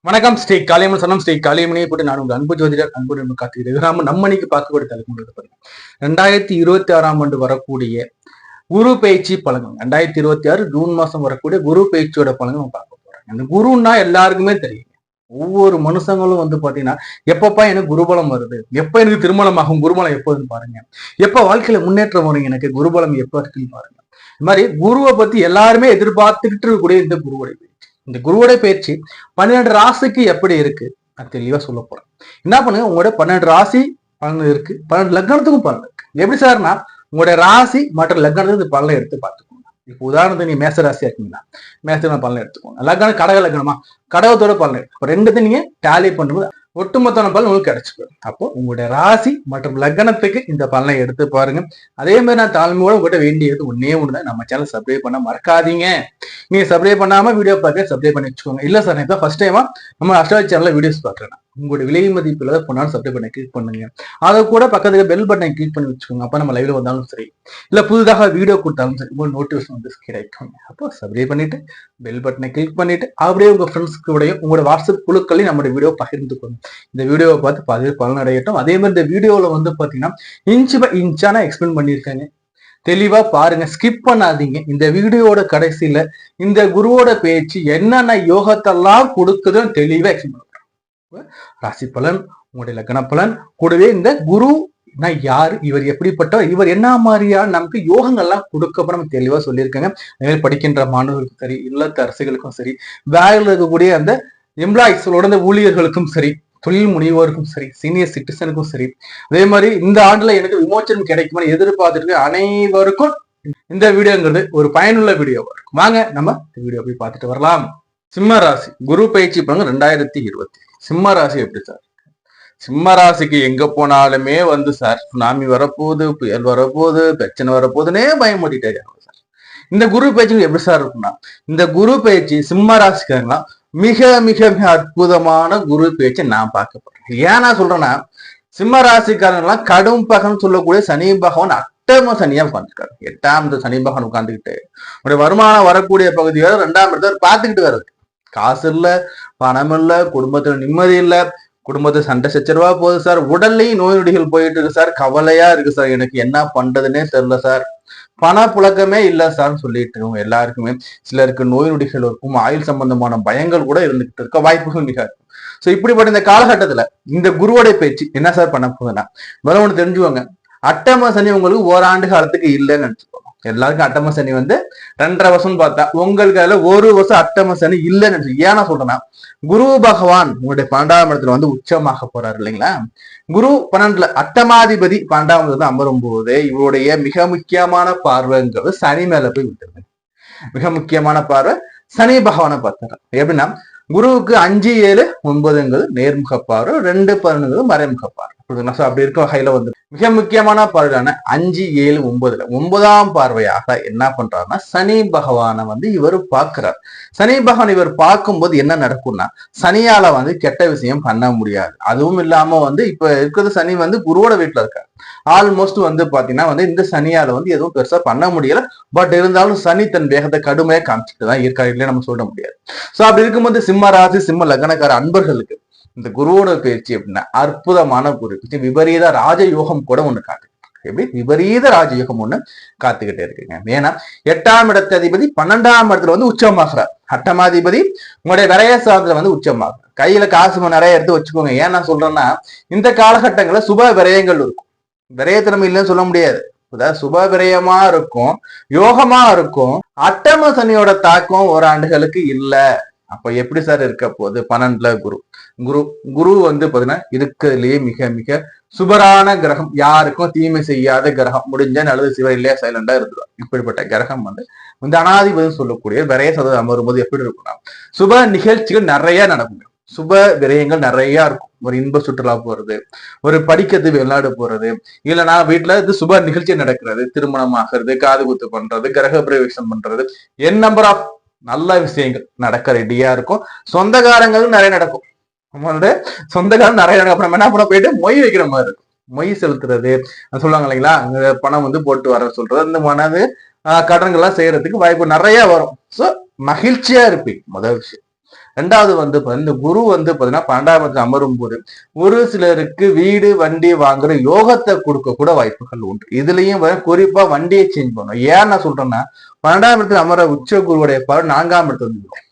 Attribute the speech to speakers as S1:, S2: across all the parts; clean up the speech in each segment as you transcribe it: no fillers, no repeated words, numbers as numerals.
S1: வணக்கம். ஸ்ரீ காளியம்மன் சனம் ஸ்ரீ காளியம்மனையை போட்டு நான் உங்கள் அன்பு ஜோதிடர் அன்பு காத்துக்கிறேன். நம்ம இன்னைக்கு பார்க்கக்கூடிய தலைப்பு 2026 வரக்கூடிய குரு பயிற்சி பலன்கள். 2026 ஜூன் மாசம் வரக்கூடிய குரு பயிற்சியோட பலன்கள் நம்ம பார்க்க போறோம். அந்த குருன்னா எல்லாருக்குமே தெரியும். ஒவ்வொரு மனுஷங்களும் பாத்தீங்கன்னா எப்பப்பா எனக்கு குருபலம் வருது, எப்ப எனக்கு திருமணம் ஆகும், குருபலம் எப்போதுன்னு பாருங்க, எப்ப வாழ்க்கையில முன்னேற்றம் வரும், எனக்கு குருபலம் எப்ப இருக்குன்னு பாருங்க. இந்த மாதிரி குருவை பத்தி எல்லாருமே எதிர்பார்த்துக்கிட்டு இருக்கக்கூடிய இந்த குருவுடைய இந்த குருவோட பயிற்சி 12 ராசிக்கு எப்படி இருக்கு அது தெளிவா சொல்ல போறேன். என்ன பண்ணுங்க, உங்களோட 12 ராசி பலன் இருக்கு, 12 லக்னத்துக்கும் பலன் இருக்கு. எப்படி சார்னா உங்களுடைய ராசி மற்ற லக்னத்துக்கு பலனை எடுத்து பார்த்துக்கோங்க. இப்போ உதாரணத்துக்கு நீங்க மேச ராசியா இருக்கீங்களா, மேச பலனை எடுத்துக்கோங்க. லக்னம் கடக லக்னமா, கடகத்தோட பலன் எடுத்து ரெண்டுத்தையும் நீங்க டேலி பண்ணும்போது ஒட்டுமொத்தமான பலன் உங்களுக்கு கிடைச்சிடும். அப்போ உங்களுடைய ராசி மற்றும் லக்னத்துக்கு இந்த பலனை எடுத்து பாருங்க. அதே மாதிரி நான் தாழ்மையோட உங்கள்கிட்ட வேண்டியது ஒன்னே ஒண்ணுதான், நம்ம சேனல் சப்ஸ்கிரைப் பண்ண மறக்காதீங்க. நீங்க சப்ஸ்கிரைப் பண்ணாம வீடியோ பார்க்க சப்ஸ்கிரைப் பண்ணி வச்சுக்கோங்க. இல்ல சார் நான் ஃபர்ஸ்ட் டைமா நம்ம அஸ்ட்ராலஜி சேனல்ல வீடியோஸ் பாக்குறேன், உங்களுடைய விலை மதிப்புல பொண்ணாலும் சப்ஸ்கிரைப் பண்ண கிளிக் பண்ணுங்க. அதை கூட பக்கத்துல பெல் பட்டனை கிளிக் பண்ணி வச்சுக்கோங்க. அப்ப நம்ம லைவ்ல வந்தாலும் சரி, இல்ல புதுதாக வீடியோ கொடுத்தாலும் சரி, உங்களுக்கு நோட்டிபிகேஷன் வந்து கிடைக்கும். அப்போ சப்ஸ்கிரைப் பண்ணிட்டு பெல் பட்டனை கிளிக் பண்ணிட்டு அப்படியே உங்க ஃப்ரெண்ட்ஸ்க்கு கூடயும் உங்களோட வாட்ஸ்அப் குழுக்களையும் நம்மளுடைய வீடியோ பகிர்ந்துக்கோங்க. இந்த வீடியோவை பார்த்து பலன் அடையட்டும். அதே மாதிரி இந்த வீடியோல பாத்தீங்கன்னா இன்ச் பை இன்ச்சா நான் எக்ஸ்பிளைன் பண்ணியிருக்காங்க, தெளிவா பாருங்க, ஸ்கிப் பண்ணாதீங்க. இந்த வீடியோட கடைசியில இந்த குருவோட பேச்சு என்னென்ன யோகத்தெல்லாம் கொடுக்குதுன்னு தெளிவா எக்ஸ்பிளைன் பண்ணுறேன். ராசி பலன், உங்களுடைய லக்ன பலன், கூடவே இந்த குரு யாரு, இவர் எப்படிப்பட்டவர், இவர் என்ன மாதிரியான நமக்கு யோகங்கள்லாம் கொடுக்க நம்ம தெளிவா சொல்லியிருக்காங்க. அதே மாதிரி படிக்கின்ற மாணவர்களுக்கும் சரி, இல்லத்த அரசுகளுக்கும் சரி, வேலையில் இருக்கக்கூடிய அந்த எம்ப்ளாயிஸோட ஊழியர்களுக்கும் சரி, தொழில் முனைவோருக்கும் சரி, சீனியர் சிட்டிசனுக்கும் சரி, அதே மாதிரி இந்த ஆண்டுல எனக்கு விமோச்சனம் கிடைக்குமான்னு எதிர்பார்த்துட்டு அனைவருக்கும் இந்த வீடியோங்கிறது ஒரு பயனுள்ள வீடியோவா இருக்கும். வாங்க நம்ம இந்த வீடியோ போய் பார்த்துட்டு வரலாம். சிம்ம ராசி குரு பயிற்சி பண்ணுங்க 2020. சிம்ம ராசி எப்படி சார்? சிம்ம ராசிக்கு எங்க போனாலுமே சார் சுனாமி வரப்போகுது, புயல் வரப்போகுது, பிரச்சனை வரப்போகுதுன்னே பயமுடிட்டாரு சார். இந்த குரு பயிற்சி எப்படி சார் இருக்குன்னா, இந்த குரு பயிற்சி சிம்ம ராசிக்காரங்களாம் மிக மிக மிக அற்புதமான குரு பயிற்சியை நான் பார்க்க போறேன். ஏன் நான் சொல்றேன்னா, சிம்ம ராசிக்காரங்களாம் கடும் பகன் சொல்லக்கூடிய சனி பகவான் அட்டம சனியா உட்காந்துருக்காரு. 8ஆம் சனி பகவான் உட்காந்துக்கிட்டு உடைய வருமானம் வரக்கூடிய பகுதியோட 2ஆம் இடத்தை பார்த்துக்கிட்டு வருது. காசு இல்ல, பணம் இல்ல, குடும்பத்துல நிம்மதி இல்ல, குடும்பத்தை சண்டை சச்சரவா போகுது சார், உடல்லையும் நோய் நொடிகள் போயிட்டு இருக்கு சார், கவலையா இருக்கு சார், எனக்கு என்ன பண்றதுன்னே தெரியல சார், பண புழக்கமே இல்ல சார்னு சொல்லிட்டு இருக்கோம். எல்லாருக்குமே சிலருக்கு நோய் நொடிகள் இருக்கும், ஆயுள் சம்பந்தமான பயங்கள் கூட இருந்துகிட்டு இருக்க வாய்ப்புகள் மிக இருக்கும். சோ இப்படிப்பட்ட இந்த காலகட்டத்துல இந்த குருவோட பேச்சு என்ன சார் பண்ண போகுதுன்னா, முதல்ல ஒண்ணு தெரிஞ்சுவாங்க, அட்டம சனி உங்களுக்கு ஓராண்டு காலத்துக்கு இல்லைன்னு நினைச்சுக்கோங்க. எல்லாருக்கும் அட்டம சனி 2.5 வருஷம் பார்த்தா, உங்களுக்கு அதுல 1 வருஷம் அட்டம சனி இல்லைன்னு நினைச்சு. ஏன்னா சொல்றேன்னா, குரு பகவான் உங்களுடைய 12ஆம் இடத்துல உச்சமாக போறாரு இல்லைங்களா. குரு 12ல அட்டமாதிபதி 12ஆம் இடத்துல அமரும் போது இவருடைய மிக முக்கியமான பார்வைங்கிறது சனி மேல போய் விட்டுருது. மிக முக்கியமான பார்வை சனி பகவானை பார்த்தாரு. எப்படின்னா, குருவுக்கு 5, 7, 9 நேர்முக பார்வை, 2, 11 மறைமுக பார்வை. அப்படி இருக்க வகையில மிக முக்கியமான பார்வையான 5, 7, 9ல 9ஆம் பார்வையாக என்ன பண்றாருன்னா, சனி பகவானை இவர் பார்க்கிறார். சனி பகவான் இவர் பார்க்கும்போது என்ன நடக்கும்னா, சனியால கெட்ட விஷயம் பண்ண முடியாது. அதுவும் இல்லாம இப்ப இருக்கிறது சனி குருவோட வீட்டுல இருக்காரு. ஆல்மோஸ்ட் பாத்தீங்கன்னா இந்த சனியால எதுவும் பெருசா பண்ண முடியல. பட் இருந்தாலும் சனி தன் வேகத்தை கடுமையா காமிச்சுட்டு தான் இருக்காரு, இல்லையே நம்ம சொல்ல முடியாது. சோ அப்படி இருக்கும்போது சிம்ம ராசி சிம்ம லக்னக்கார அன்பர்களுக்கு இந்த குருவோட பயிற்சி அப்படின்னா அற்புதமான குரு பயிற்சி. விபரீத ராஜயோகம் கூட ஒண்ணு காட்டு. எப்படி விபரீத ராஜயோகம் ஒண்ணு காத்துக்கிட்டே இருக்குங்க. ஏன்னா 8ஆம் இடத்த அதிபதி 12ஆம் இடத்துல உச்சமாகிறார். அட்டமாதிபதி உங்களுடைய விரைய சாதத்துல உச்சமாகிறார். கையில காசு நிறைய எடுத்து வச்சுக்கோங்க. ஏன் நான் சொல்றேன்னா, இந்த காலகட்டங்கள்ல சுப விரயங்கள் இருக்கும். விரயத்திறமை இல்லைன்னு சொல்ல முடியாது, சுப விரயமா இருக்கும், யோகமா இருக்கும். அட்டம சனியோட தாக்கம் ஓராண்டுகளுக்கு இல்ல. அப்ப எப்படி சார் இருக்க போகுது? 12ல குரு குரு குரு பாத்தீங்கன்னா இருக்கிறதுலயே மிக மிக சுபரான கிரகம், யாருக்கும் தீமை செய்யாத கிரகம். முடிஞ்ச நல்லது சிவ இல்லையா சைலண்டா இருந்துடும். இப்படிப்பட்ட கிரகம் அனாதிபதி சொல்லக்கூடிய விரைய சதவீதம் அமரும்போது எப்படி இருக்கும்னா, சுப நிகழ்ச்சிகள் நிறைய நடக்குங்க. சுப விரயங்கள் நிறைய இருக்கும். ஒரு இன்ப சுற்றுலா போறது, ஒரு படிக்கிறது, வெளிநாடு போறது, இல்லைன்னா வீட்டுல சுப நிகழ்ச்சி நடக்கிறது, திருமணம் ஆகிறது, காது குத்து பண்றது, கிரக பிரவேசம் பண்றது, என் நம்பர் ஆஃப் நல்ல விஷயங்கள் நடக்க ரெடியா இருக்கும். சொந்தக்காரங்களும் நிறைய நடக்கும். சொந்தக்காரன் நிறைய நடக்கும். நம்ம என்ன பண்ண போயிட்டு மொய் வைக்கிற மாதிரி இருக்கும். மொய் செலுத்துறது சொல்லுவாங்க இல்லைங்களா, பணம் போட்டு வர சொல்றது, இந்த மனது கடன்கள்லாம் செய்யறதுக்கு வாய்ப்பு நிறைய வரும். சோ மகிழ்ச்சியா இருப்பீங்க முதல் விஷயம். ரெண்டாவது வந்து இந்த குரு வந்து பாத்தீங்கன்னா 12ஆம் இடத்துல அமரும் போது ஒரு சிலருக்கு வீடு வண்டி வாங்குற யோகத்தை கொடுக்க கூட வாய்ப்புகள் உண்டு. இதுலயும் குறிப்பா வண்டியை சேஞ்ச் பண்ணும். ஏன் நான் சொல்றேன்னா 12ஆம் இடத்துல அமர உச்ச குருவுடைய பார்வை 4ஆம் இடத்துல வந்து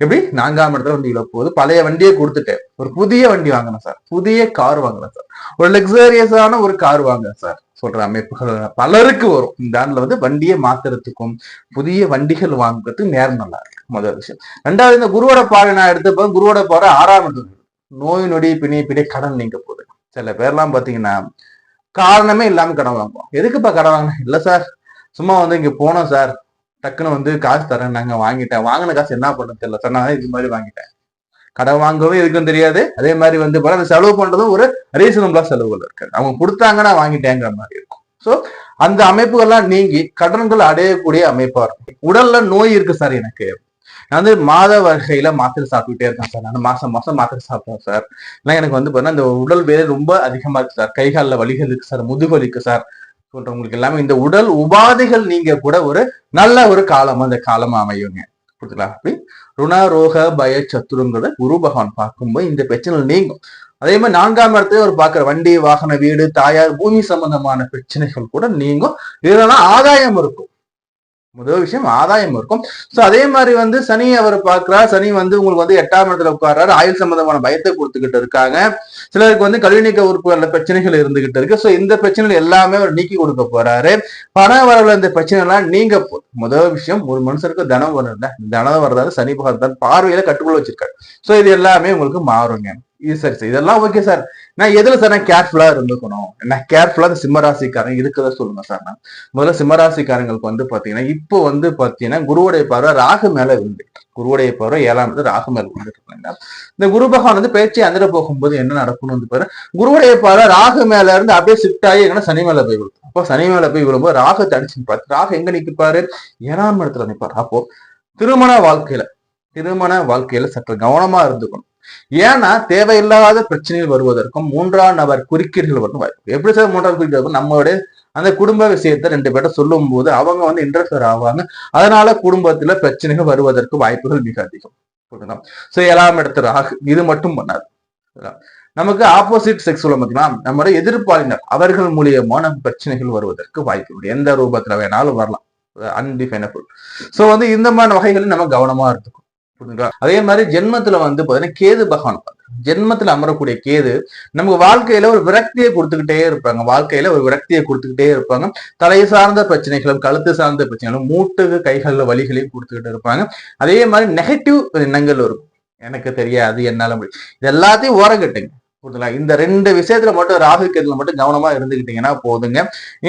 S1: எப்படி 4ஆம் இடத்துல வந்து இழப்போது பழைய வண்டியை கொடுத்துட்டேன், ஒரு புதிய வண்டி வாங்கினேன் சார், புதிய கார் வாங்கினேன் சார், ஒரு லக்ஸரியஸான ஒரு கார் வாங்க சார் சொல்ற அமைப்புகள் பலருக்கு வரும். இந்த ஆண்டுல வந்து வண்டியை மாத்துறதுக்கும் புதிய வண்டிகள் வாங்குறதுக்கு நேரம் நல்லா இருக்கு. முதல் விஷயம். ரெண்டாவது, இந்த குருவோட பார்வை நான் எடுத்தப்ப குருவோட பார்வை 6ஆம் இடத்துல நோய் நொடி பிணை கடன் நீங்க போகுது. சில பேர்லாம் பாத்தீங்கன்னா காரணமே இல்லாம கடன் வாங்குவோம். எதுக்குப்பா கடன் வாங்கினேன்? இல்ல சார், சும்மா வந்து இங்க போனோம் சார், டக்குன்னு வந்து காசு தரேன், நாங்க வாங்கிட்டேன், வாங்கின காசு என்ன பண்ண தெரியல சார், நான் இது மாதிரி வாங்கிட்டேன். கடன் வாங்கவும் எதுக்கும் தெரியாது. அதே மாதிரி வந்து அந்த செலவு பண்றதும் ஒரு ரீசனபிளா செலவுகள் இருக்காது. அவங்க கொடுத்தாங்கன்னா வாங்கிட்டேங்கிற மாதிரி இருக்கும். சோ அந்த அமைப்புகள்லாம் நீங்கி கடன்கள் அடையக்கூடிய அமைப்பா இருக்கும். உடல்ல நோய் இருக்கு சார், எனக்கு நான் வந்து மாத வகையில மாத்திரை சாப்பிட்டுட்டே இருக்கேன் சார், நான் மாசம் மாத்திரை சாப்பிட்டேன் சார், இல்லை எனக்கு வந்து பாத்தீங்கன்னா இந்த உடல் வேலை ரொம்ப அதிகமா இருக்கு சார், கை காலில் வலிகள் இருக்கு சார், முதுகு வலிக்கு சார் சொல்றவங்களுக்கு எல்லாமே இந்த உடல் உபாதைகள் நீங்க கூட ஒரு நல்ல ஒரு காலம் அந்த காலம் அமையுங்க. புரியுதுங்களா? அப்படி ருண ரோக பய சத்துருங்கிறத குரு பகவான் பார்க்கும்போது இந்த பிரச்சனை நீங்கும். அதே மாதிரி 4ஆம் இடத்துல ஒரு பாக்குற வண்டி வாகன வீடு தாயார் பூமி சம்பந்தமான பிரச்சனைகள் கூட நீங்கும். இதெல்லாம் ஆதாயம் இருக்கும். முதல் விஷயம் ஆதாயம் இருக்கும். சோ அதே மாதிரி வந்து சனி அவர் பாக்குறார். சனி வந்து உங்களுக்கு வந்து 8ஆம் இடத்துல உட்கார்றாரு. ஆயுள் சம்பந்தமான பயத்தை கொடுத்துக்கிட்டு இருக்காங்க. சிலருக்கு வந்து கல்வி நீக்க உறுப்புகள்ல பிரச்சனைகள் இருந்துகிட்டு இருக்கு. சோ இந்த பிரச்சனைகள் எல்லாமே அவர் நீக்கி கொடுக்க போறாரு. பண வரவுல இந்த பிரச்சனை எல்லாம் நீங்க போகுது. முதல் விஷயம், ஒரு மனுஷருக்கு தனம் வரல, தனம் வர்றதால சனி பகவான் பார்வையில கட்டுக்குள்ள வச்சிருக்காரு. சோ இது எல்லாமே உங்களுக்கு மாறுங்க. இது சரி சார், இதெல்லாம் ஓகே சார், நான் எதுல சார் நான் கேர்ஃபுல்லா இருந்துக்கணும், நான் கேர்ஃபுல்லா இந்த சிம்மராசிக்காரங்க இருக்கிறத சொல்லுங்க சார். நான் முதல்ல சிம்மராசிக்காரங்களுக்கு வந்து பாத்தீங்கன்னா இப்போ வந்து பாத்தீங்கன்னா குருவுடைய பார்வை ராகு மேல இருந்து, குருவுடைய பார்வை 7ஆம் இடத்துல ராகு மேல இருந்துட்டு இந்த குரு பகவான் வந்து பேச்சு அந்திர போகும்போது என்ன நடக்கணும் வந்து பாரு, குருவுடைய பார்வை ராகு மேல இருந்து அப்படியே ஷிஃப்ட் ஆகி எங்கன்னா சனி மேல போய் விழும். அப்போ சனி மேல போய் விழும்போது ராகு தடிச்சு பார்த்து ராகு எங்க நிற்பாரு? 7ஆம் இடத்துல நிற்பாரு. அப்போ திருமண வாழ்க்கையில சற்று கவனமா இருந்துக்கணும். ஏன்னா தேவையில்லாத பிரச்சனைகள் வருவதற்கும் 3ஆம் நபர் குறுக்கீடுகள் வரும் வாய்ப்பு. எப்படி சார் 3ஆம் குறுக்கீடு? நம்மளுடைய அந்த குடும்ப விஷயத்த 2 பேர்ட்ட சொல்லும் போது அவங்க வந்து இன்டர்ஃபியர் ஆவாங்க. அதனால குடும்பத்துல பிரச்சனைகள் வருவதற்கு வாய்ப்புகள் மிக அதிகம். சோ 7ஆம் இடத்துல ராகு இது மட்டும் பண்ணாது. நமக்கு ஆப்போசிட் செக்ஸ் உள்ள பார்த்தீங்கன்னா நம்மளுடைய எதிர்ப்பாளினர் அவர்கள் மூலியமான பிரச்சனைகள் வருவதற்கு வாய்ப்பு எந்த ரூபத்துல வேணாலும் வரலாம். அன்டிஃபைனபிள். சோ வந்து இந்த மாதிரி வகைகளில் நம்ம கவனமா இருந்துக்கும். அதே மாதிரி ஜென்மத்துல வந்து பாத்தீங்கன்னா கேது பகவான் ஜென்மத்துல அமரக்கூடிய கேது நமக்கு வாழ்க்கையில ஒரு விரக்தியை கொடுத்துக்கிட்டே இருப்பாங்க. தலை சார்ந்த பிரச்சனைகளும் கழுத்து சார்ந்த பிரச்சனைகளும் மூட்டுக்கு கைகள் வலிகளையும் கொடுத்துக்கிட்டு இருப்பாங்க. அதே மாதிரி நெகட்டிவ் எண்ணங்கள் இருக்கும். எனக்கு தெரியாது, என்னால முடியும், இது எல்லாத்தையும் ஓரங்கட்டுங்க. புரியுதுங்களா? இந்த 2 விஷயத்துல மட்டும் ராகு கேதுல மட்டும் கவனமா இருந்துகிட்டீங்கன்னா போதுங்க.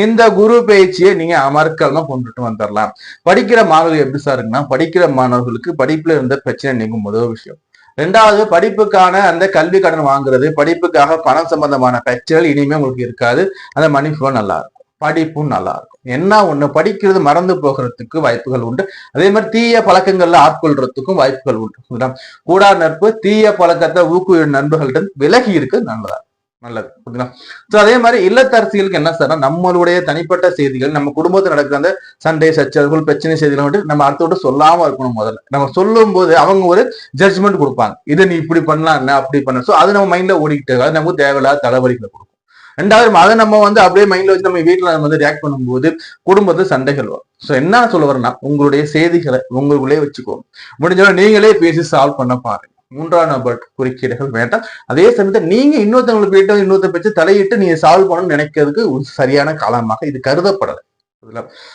S1: இந்த குரு பயிற்சியை நீங்க அமர்க்கலமா கொண்டுட்டு வந்துடலாம். படிக்கிற மாணவர்கள் எப்படி சார் இருக்குன்னா, படிக்கிற மாணவர்களுக்கு படிப்புல இருந்த பிரச்சனை நீங்கும் முதல் விஷயம். 2வது, படிப்புக்கான அந்த கல்வி கடன் வாங்குறது, படிப்புக்காக பணம் சம்பந்தமான பிரச்சனைகள் இனிமே உங்களுக்கு இருக்காது. அந்த மணி ஃப்ளோ நல்லா இருக்கும், படிப்பும் நல்லா இருக்கும். என்ன ஒண்ணு, படிக்கிறது மறந்து போகிறதுக்கு வாய்ப்புகள் உண்டு. அதே மாதிரி தீய பழக்கங்கள்ல ஆட்கொள்றதுக்கும் வாய்ப்புகள் உண்டு. கூடா நட்பு தீய பழக்கத்தை ஊக்குவிடும் நண்பர்களிடம் விலகி இருக்கு நல்லது. சோ அதே மாதிரி இல்லத்தரசிகளுக்கு என்ன சார், நம்மளுடைய தனிப்பட்ட செய்திகள், நம்ம குடும்பத்தில் நடக்கிற அந்த சண்டை சச்சரவுகள் பிரச்சனை செய்திகளை வந்து நம்ம அடுத்தோட சொல்லாம இருக்கணும். முதல்ல நம்ம சொல்லும் போது அவங்க ஒரு ஜட்ஜ்மெண்ட் கொடுப்பாங்க, இதை நீ இப்படி பண்ணலாம் என்ன அப்படி பண்ண. சோ அது நம்ம மைண்ட்ல ஓடிக்கிட்டு அது நமக்கு தேவையில்லாத தலைவலிகளை கொடுக்கும். 2வது, அதை நம்ம வந்து அப்படியே மைண்ட்ல வச்சு நம்ம வீட்டுல நம்ம வந்து ரியாக்ட் பண்ணும்போது குடும்பத்து சண்டைகள் வரும். சோ என்ன சொல்ல வரேன்னா, உங்களுடைய செய்திகளை உங்களுக்குள்ளே வச்சுக்கோங்க. முடிஞ்சவரை நீங்களே பேசி சால்வ் பண்ண பாருங்க. 3ஆம் நபர் குறுக்கீடுகள் வேண்டாம். அதே சமயத்தை நீங்க இன்னொருத்தவங்களுக்கு போயிட்டு இன்னொருத்த பேச்சு தலையிட்டு நீங்க சால்வ் பண்ணணும்னு நினைக்கிறதுக்கு ஒரு சரியான காலமாக இது கருதப்படலை.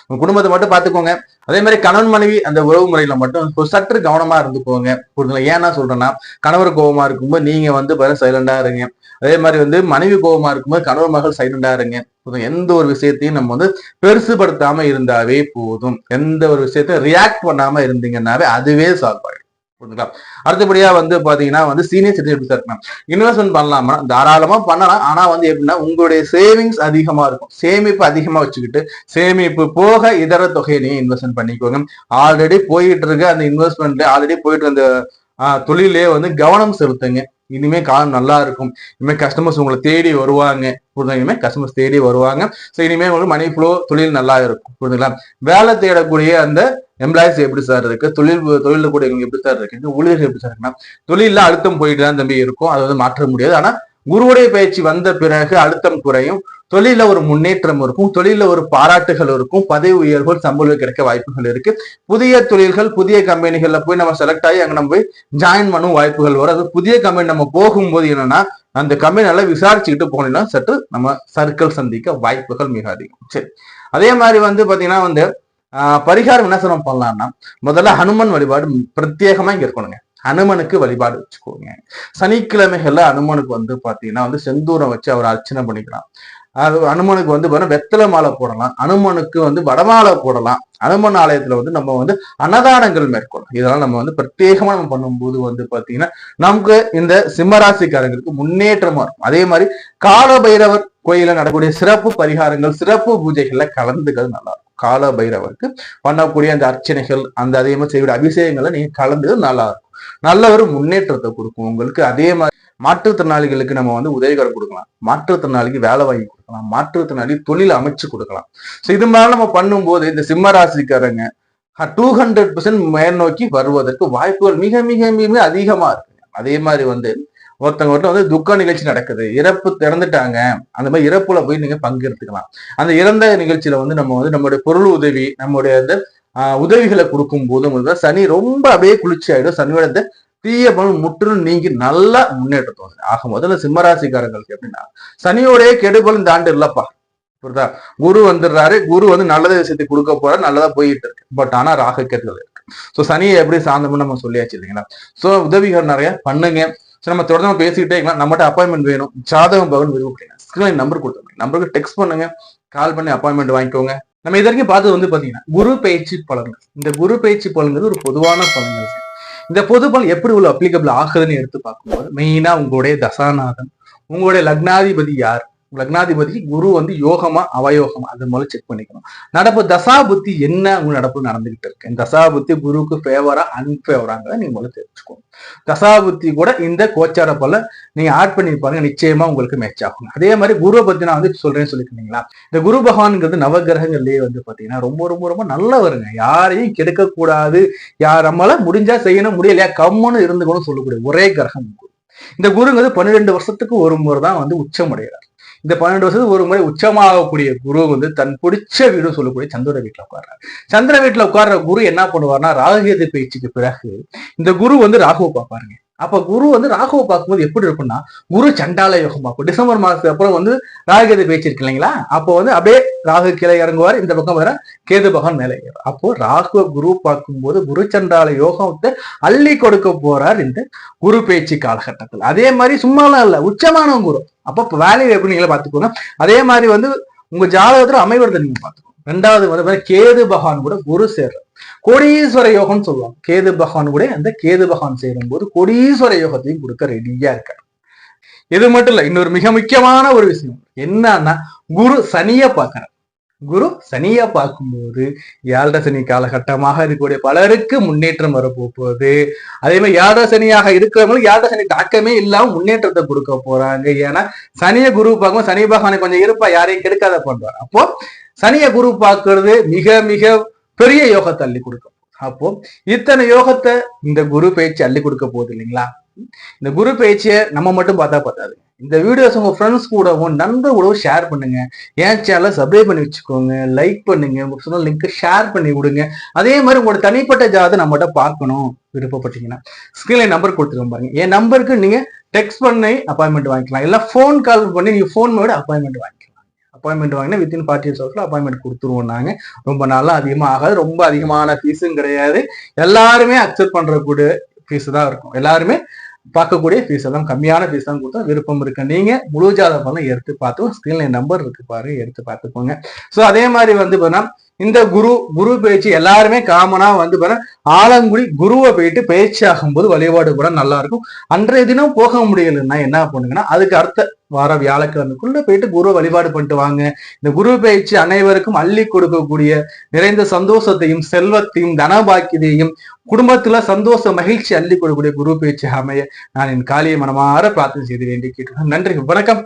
S1: உங்க குடும்பத்தை மட்டும் பாத்துக்கோங்க. அதே மாதிரி கணவன் மனைவி அந்த உறவு முறையில மட்டும் ஒரு சற்று கவனமா இருந்துக்கோங்க. புரியுதுங்களா? ஏன்னா சொல்றேன்னா, கணவர் கோபமா இருக்கும்போது நீங்க வந்து சைலண்டா இருங்க. அதே மாதிரி வந்து மனைவி கோபமா இருக்கும்போது கணவர் மகள் சைலண்டா இருங்க. எந்த ஒரு விஷயத்தையும் நம்ம வந்து பெருசுபடுத்தாம இருந்தாவே போதும். எந்த ஒரு விஷயத்தையும் ரியாக்ட் பண்ணாம இருந்தீங்கன்னாவே அதுவே சால்வ் ஆயிடும். புரியுதுங்களா? அடுத்தபடியா வந்து பாத்தீங்கன்னா வந்து சீனியர் சிட்டிசன் எப்படி சார் இன்வெஸ்ட்மெண்ட் பண்ணலாமா? தாராளமா பண்ணலாம். ஆனா வந்து எப்படின்னா, உங்களுடைய சேவிங்ஸ் அதிகமா இருக்கும். சேமிப்பு அதிகமா வச்சுக்கிட்டு சேமிப்பு போக இதர தொகையை நீங்க இன்வெஸ்ட்மெண்ட் பண்ணிக்கோங்க. ஆல்ரெடி போயிட்டு இருக்க அந்த இன்வெஸ்ட்மெண்ட்ல ஆல்ரெடி போயிட்டு அந்த தொழிலே வந்து கவனம் செலுத்துங்க. இனிமே காலம் நல்லா இருக்கும். இனிமே கஸ்டமர்ஸ் உங்களை தேடி வருவாங்க. புரியுதுங்களா? இனிமே கஸ்டமர்ஸ் தேடி வருவாங்க. ஸோ இனிமே உங்களுக்கு மணி ஃப்ளோ தொழில் நல்லா இருக்கும். புரியுதுங்களா? வேலை தேடக்கூடிய அந்த எம்ப்ளாயிஸ் எப்படி சார் இருக்கு, தொழில கூட எப்படி சார் இருக்கு, ஊழியர்கள் எப்படி சார் இருக்குன்னா தொழில அழுத்தம் போயிட்டு தான் தம்பி இருக்கும். அதை வந்து மாற்ற முடியாது. ஆனா குருவுடைய பயிற்சி வந்த பிறகு அழுத்தம் குறையும், தொழில ஒரு முன்னேற்றம் இருக்கும், தொழில ஒரு பாராட்டுகள் இருக்கும், பதவி உயர்வுகள் சம்பளம் கிடைக்க வாய்ப்புகள் இருக்கு. புதிய தொழில்கள் புதிய கம்பெனிகள்ல போய் நம்ம செலக்ட் ஆகி அங்க நம்ம போய் ஜாயின் பண்ணும் வாய்ப்புகள் வரும். அது புதிய கம்பெனி நம்ம போகும்போது என்னன்னா அந்த கம்பெனி நல்லா விசாரிச்சுக்கிட்டு போனீங்கன்னா சற்று நம்ம சர்க்கிள் சந்திக்க வாய்ப்புகள் மிக அதிகம். சரி, அதே மாதிரி வந்து பாத்தீங்கன்னா வந்து பரிகாரம் என்ன சொல்ல பண்ணலாம்னா முதல்ல ஹனுமன் வழிபாடு பிரத்யேகமா இங்க இருக்கணுங்க. ஹனுமனுக்கு வழிபாடு வச்சுக்கோங்க. சனிக்கிழமைகள்ல ஹனுமனுக்கு வந்து பாத்தீங்கன்னா வந்து செந்தூரம் வச்சு அவர் அர்ச்சனை பண்ணிக்கலாம். அது அனுமனுக்கு வந்து வெத்தலை மாலை போடலாம், அனுமனுக்கு வந்து வடமாலை போடலாம். அனுமன் ஆலயத்துல வந்து நம்ம வந்து அன்னதானங்கள் மேற்கொள்ளலாம். இதெல்லாம் நம்ம வந்து பிரத்யேகமா நம்ம பண்ணும்போது வந்து பாத்தீங்கன்னா நமக்கு இந்த சிம்மராசிக்காரங்களுக்கு முன்னேற்றமா இருக்கும். அதே மாதிரி கால பைரவர் கோயில நடக்கக்கூடிய சிறப்பு பரிகாரங்கள் சிறப்பு பூஜைகள்ல கலந்துக்கிறது நல்லா இருக்கும். கால பைரவருக்கு பண்ணக்கூடிய அந்த அர்ச்சனைகள் அந்த அதே மாதிரி செய்யக்கூடிய அபிஷேகங்களை நீங்க கலந்துக்கிறது நல்லா இருக்கும். நல்ல ஒரு முன்னேற்றத்தை கொடுக்கும் உங்களுக்கு. அதே மாதிரி மாற்றுத்திறனாளிகளுக்கு நம்ம வந்து உதவிகரம் கொடுக்கலாம், மாற்றுத்திறனாளிக்கு வேலை வாங்கி கொடுக்கலாம், மாற்றுத்திறனாளி தொழில் அமைச்சு கொடுக்கலாம். ஸோ இது மாதிரி நம்ம பண்ணும்போது இந்த சிம்ம ராசிக்காரங்க 200% மேல் நோக்கி வருவதற்கு வாய்ப்புகள் மிக மிக மிக அதிகமா இருக்கு. அதே மாதிரி வந்து ஒருத்தவங்க வந்து துக்க நிகழ்ச்சி நடக்குது, இறந்துட்டாங்க, அந்த மாதிரி இறப்புல போய் நீங்க பங்கெடுத்துக்கலாம். அந்த இறந்த நிகழ்ச்சியில வந்து நம்ம வந்து நம்மளுடைய பொருள் உதவி நம்முடைய அந்த உதவிகளை கொடுக்கும் போது சனி ரொம்ப அப்படியே குளிர்ச்சி ஆயிடும். சனியோட தீய பலன் முற்றிலும் நீங்கி நல்லா முன்னேற்றத்தை வந்து ஆக முதல்ல சிம்மராசிக்காரங்களுக்கு எப்படின்னா சனியோடைய கெடுபல் இந்த ஆண்டு இல்லப்பா, புரியுதா? குரு வந்துடுறாரு, குரு வந்து நல்லத விஷயத்தை கொடுக்க போறாரு, நல்லதா போயிட்டு இருக்கு. பட் ஆனா ராகு கேடுகள் இருக்கு. சோ சனியை எப்படி சாந்தம்னு நம்ம சொல்லியாச்சு இல்லைங்களா? சோ உதவிகள் நிறைய பண்ணுங்க. சோ நம்ம தொடர்ந்து பேசிக்கிட்டே இருக்கலாம். நம்மகிட்ட அப்பாயின்மெண்ட் வேணும், ஜாதகம் பவன் விரும்புறீங்க, ஸ்கிரீன் நம்பர் கொடுத்துருங்க, நம்பருக்கு டெக்ஸ்ட் பண்ணுங்க, கால் பண்ணி அப்பாயின்மெண்ட் வாங்கிக்கோங்க. நம்ம இது வரைக்கும் பார்த்தது வந்து பாத்தீங்கன்னா குரு பயிற்சி பலன்கள். இந்த குரு பயிற்சி பலன்கள் ஒரு பொதுவான பலன்கள். இந்த பொது பலன் எப்படி உள்ள அப்ளிகபிள் ஆகுதுன்னு எடுத்து பார்க்கும்போது மெயினா உங்களுடைய தசாநாதன், உங்களுடைய லக்னாதிபதி யார், லக்னாதிபதி குரு வந்து யோகமா அவயோகமா அது மூலம் செக் பண்ணிக்கணும். நடப்பு தசாபுத்தி என்ன உங்க நடப்பு நடந்துகிட்டு இருக்கு, தசாபுத்தி குருவுக்கு ஃபேவரா அன்ஃபேவராங்கிறத நீங்க முதல்ல தெரிஞ்சுக்கணும். தசாபுத்தி கூட இந்த கோச்சார போல நீங்க ஆட் பண்ணி பாருங்க, நிச்சயமா உங்களுக்கு மேட்ச் ஆகும். அதே மாதிரி குருவை பத்தி நான் வந்து சொல்றேன்னு சொல்லிருக்கீங்களா, இந்த குரு பகவான்ங்கிறது நவகிரகங்கள்லயே வந்து பாத்தீங்கன்னா ரொம்ப ரொம்ப ரொம்ப நல்லவருங்க. யாரையும் கெடுக்க கூடாது, யார் நம்மளால முடிஞ்சா செய்யணும், முடியலையா கம்முன்னு இருந்துக்கணும் சொல்லக்கூடிய ஒரே கிரகம் குரு. இந்த குருங்கிறது 12 வருஷத்துக்கு ஒரு முறை தான் வந்து உச்சம் அடைகிறார். இந்த 12 வருஷத்துக்கு ஒரு முறை உச்சமாகக்கூடிய குரு வந்து தன் பிடிச்ச வீடு சொல்லக்கூடிய சந்திர வீட்டுல உட்கார்றாரு. சந்திர வீட்டுல உட்கார்ற குரு என்ன பண்ணுவார்னா ராகுகேது பயிற்சிக்கு பிறகு இந்த குரு வந்து ராகுவை பார்ப்பாருங்க. அப்ப குரு வந்து ராகுவை பார்க்கும்போது எப்படி இருக்கும்னா குரு சண்டால யோகம் பார்க்கும். டிசம்பர் மாசத்துக்கு அப்புறம் வந்து ராகுகேது பயிற்சி இருக்கு இல்லைங்களா, அப்போ வந்து அப்படியே ராகு கீழே இறங்குவார், இந்த பக்கம் வர கேது பகவான் மேலே ஏறும். அப்போ ராகுவ குரு பார்க்கும்போது குரு சண்டால யோகத்தை அள்ளி கொடுக்க போறார் இந்த குரு பயிற்சி காலகட்டத்தில். அதே மாதிரி சும்மாலாம் இல்ல, உச்சமான குரு. அப்ப வேல்யூ எப்படி நீங்களே பார்த்துக்கோங்க. அதே மாதிரி வந்து உங்க ஜாதகத்துல அமைவதை நீங்க பார்த்துக்கோங்க. ரெண்டாவது வந்து கேது பகவான் கூட குரு சேர்ற கோடீஸ்வர யோகம் சொல்லுவாங்க. கேது பகவான் கூட அந்த கேது பகவான் சேரும் போது கோடீஸ்வர யோகத்தையும் கொடுக்க ரெடியா இருக்காரு. இது மட்டும் இல்ல, இன்னொரு மிக முக்கியமான ஒரு விஷயம் என்னன்னா குரு சனிய பார்க்கிறார். குரு சனியா பார்க்கும்போது 7 சனி காலகட்டமாக இருக்கக்கூடிய பலருக்கு முன்னேற்றம் வரப்போகுது. அதே மாதிரி 7 சனியாக இருக்கிறவங்களுக்கு 7 சனி தாக்கமே இல்லாம முன்னேற்றத்தை கொடுக்க போறாங்க. ஏன்னா சனிய குரு பார்க்கும்போது சனி பகவானை கொஞ்சம் இருப்பா, யாரையும் கெடுக்காத பண்றாரு. அப்போ சனிய குரு பார்க்கறது மிக மிக பெரிய யோகத்தை அள்ளி கொடுக்க. அப்போ இத்தனை யோகத்தை இந்த குரு பயிற்சி அள்ளி கொடுக்க போகுது இல்லைங்களா? இந்த குரு பயிற்சியை நம்ம மட்டும் பார்த்தா பார்த்தாது. இந்த வீடியோஸ் உங்க ஃப்ரெண்ட்ஸ் கூடவும் நண்பர் கூடவும் ஷேர் பண்ணுங்க. என் சேனலை சப்ஸ்கிரைப் பண்ணி வச்சுக்கோங்க, லைக் பண்ணுங்க, உங்க சொன்ன லிங்க் ஷேர் பண்ணி விடுங்க. அதே மாதிரி உங்களோட தனிப்பட்ட ஜாதகத்தை நம்மகிட்ட பார்க்கணும் விருப்பப்பட்டீங்கன்னா ஸ்கிரீன்ல நம்பர் கொடுத்துருக்கோம் பாருங்க. என் நம்பருக்கு நீங்க டெக்ஸ்ட் பண்ணி அப்பாயின்மெண்ட் வாங்கிக்கலாம், இல்ல ஃபோன் கால் பண்ணி நீங்க ஃபோன் விட அப்பாயின்மெண்ட் வாங்கிக்கலாம். அப்பாயின்மெண்ட் வாங்கினா வித்தின் 48 ஹவர்ஸ்ல அப்பாயின்மெண்ட் கொடுத்துருவோம். நாங்க ரொம்ப நாளா அதிகமாக ஆகாது, ரொம்ப அதிகமான ஃபீஸும் கிடையாது, எல்லாருமே அக்செப்ட் பண்றக்கூடிய ஃபீஸ் தான் இருக்கும். எல்லாருமே பார்க்கக்கூடிய ஃபீஸ் எல்லாம் கம்மியான ஃபீஸ் தான் கொடுத்தா விருப்பம் இருக்கு. நீங்க முழு ஜாதகம் எடுத்து பார்த்து ஸ்கிரீன்ல நம்பர் இருக்கு பாருங்க, எடுத்து பார்த்துக்கோங்க. ஸோ அதே மாதிரி வந்து இந்த குரு பயிற்சி எல்லாருமே காமனா வந்து ஆலங்குடி குருவை போயிட்டு பயிற்சி ஆகும்போது வழிபாடு கூட நல்லா இருக்கும். அன்றைய தினம் போக முடியலன்னா என்ன பண்ணுங்கன்னா அதுக்கு அடுத்த வார வியாழக்கிழமைக்குள்ள போயிட்டு குரு வழிபாடு பண்ணிட்டு வாங்க. இந்த குரு பயிற்சி அனைவருக்கும் அள்ளி கொடுக்கக்கூடிய நிறைந்த சந்தோஷத்தையும் செல்வத்தையும் தனபாக்கியத்தையும் குடும்பத்துல சந்தோஷ மகிழ்ச்சி அள்ளி கொடுக்கக்கூடிய குரு பயிற்சி அமைய நான் என் காளியை மனமாற பிரார்த்தனை செய்து வேண்டி கேட்டுக்கிறேன். நன்றி, வணக்கம்.